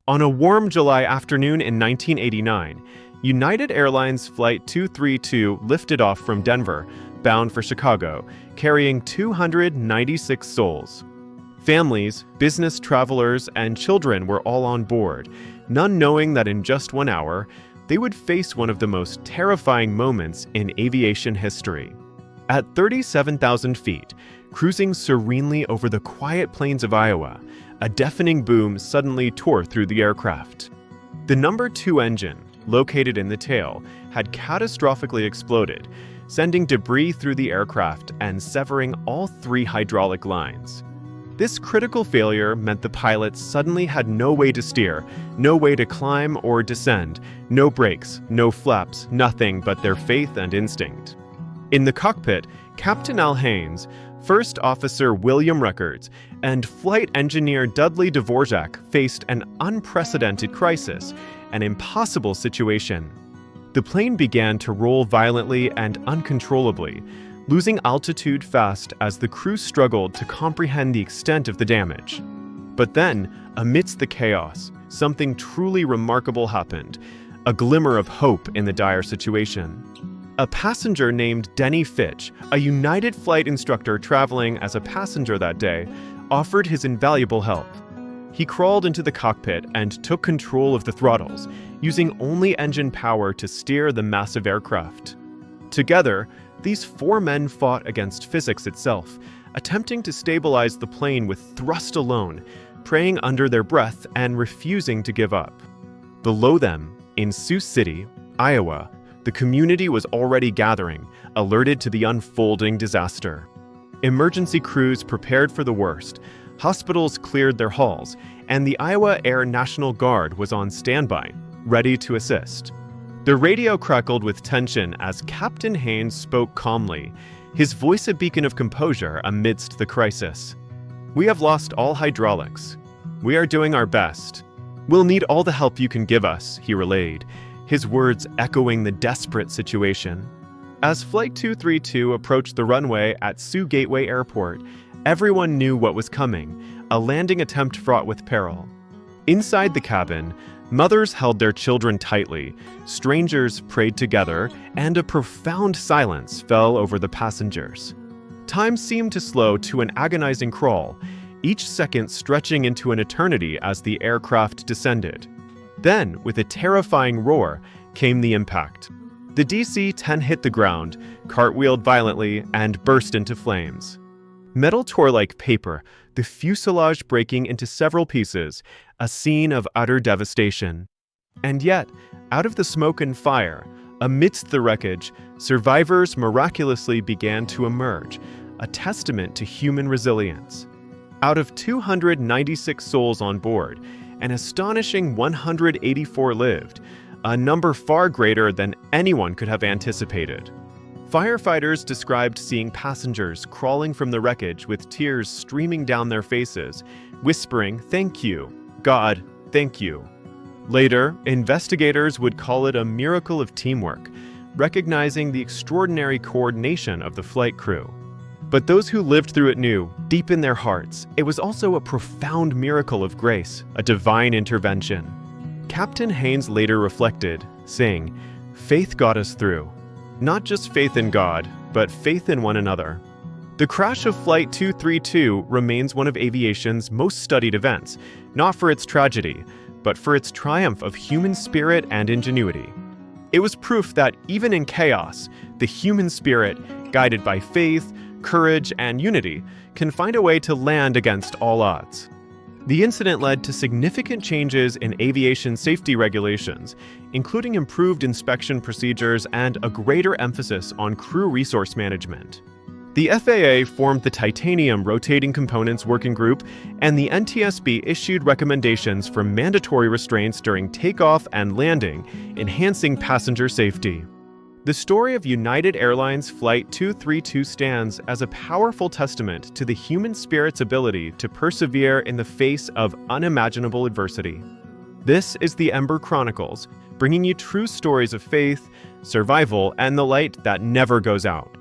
On a warm July afternoon in 1989, United Airlines Flight 232 lifted off from Denver, bound for Chicago, carrying 296 souls. Families, business travelers, and children were all on board, none knowing that in just 1 hour, they would face one of the most terrifying moments in aviation history. At 37,000 feet, cruising serenely over the quiet plains of Iowa, a deafening boom suddenly tore through the aircraft. The number 2 engine, located in the tail, had catastrophically exploded, sending debris through the aircraft and severing all 3 hydraulic lines. This critical failure meant the pilots suddenly had no way to steer, no way to climb or descend, no brakes, no flaps, nothing but their faith and instinct. In the cockpit, Captain Al Haynes, First Officer William Records, and Flight Engineer Dudley Dvorak faced an unprecedented crisis, an impossible situation. The plane began to roll violently and uncontrollably, losing altitude fast as the crew struggled to comprehend the extent of the damage. But then, amidst the chaos, something truly remarkable happened, a glimmer of hope in the dire situation. A passenger named Denny Fitch, a United Flight instructor traveling as a passenger that day, offered his invaluable help. He crawled into the cockpit and took control of the throttles, using only engine power to steer the massive aircraft. Together, these 4 men fought against physics itself, attempting to stabilize the plane with thrust alone, praying under their breath and refusing to give up. Below them, in Sioux City, Iowa, the community was already gathering, alerted to the unfolding disaster. Emergency crews prepared for the worst, hospitals cleared their halls, and the Iowa Air National Guard was on standby, ready to assist. The radio crackled with tension as Captain Haynes spoke calmly, his voice a beacon of composure amidst the crisis. "We have lost all hydraulics. We are doing our best. We'll need all the help you can give us," he relayed, his words echoing the desperate situation. As Flight 232 approached the runway at Sioux Gateway Airport, everyone knew what was coming, a landing attempt fraught with peril. Inside the cabin, mothers held their children tightly, strangers prayed together, and a profound silence fell over the passengers. Time seemed to slow to an agonizing crawl, each second stretching into an eternity as the aircraft descended. Then, with a terrifying roar, came the impact. The DC-10 hit the ground, cartwheeled violently, and burst into flames. Metal tore like paper, the fuselage breaking into several pieces, a scene of utter devastation. And yet, out of the smoke and fire, amidst the wreckage, survivors miraculously began to emerge, a testament to human resilience. Out of 296 souls on board, an astonishing 184 lived, a number far greater than anyone could have anticipated. Firefighters described seeing passengers crawling from the wreckage with tears streaming down their faces, whispering, "Thank you, God, thank you." Later, investigators would call it a miracle of teamwork, recognizing the extraordinary coordination of the flight crew. But those who lived through it knew, deep in their hearts, it was also a profound miracle of grace, a divine intervention. Captain Haynes later reflected, saying, "Faith got us through. Not just faith in God, but faith in one another." The crash of Flight 232 remains one of aviation's most studied events, not for its tragedy, but for its triumph of human spirit and ingenuity. It was proof that even in chaos, the human spirit, guided by faith, courage, and unity, can find a way to land against all odds. The incident led to significant changes in aviation safety regulations, including improved inspection procedures and a greater emphasis on crew resource management. The FAA formed the Titanium Rotating Components Working Group, and the NTSB issued recommendations for mandatory restraints during takeoff and landing, enhancing passenger safety. The story of United Airlines Flight 232 stands as a powerful testament to the human spirit's ability to persevere in the face of unimaginable adversity. This is the Ember Chronicles, bringing you true stories of faith, survival, and the light that never goes out.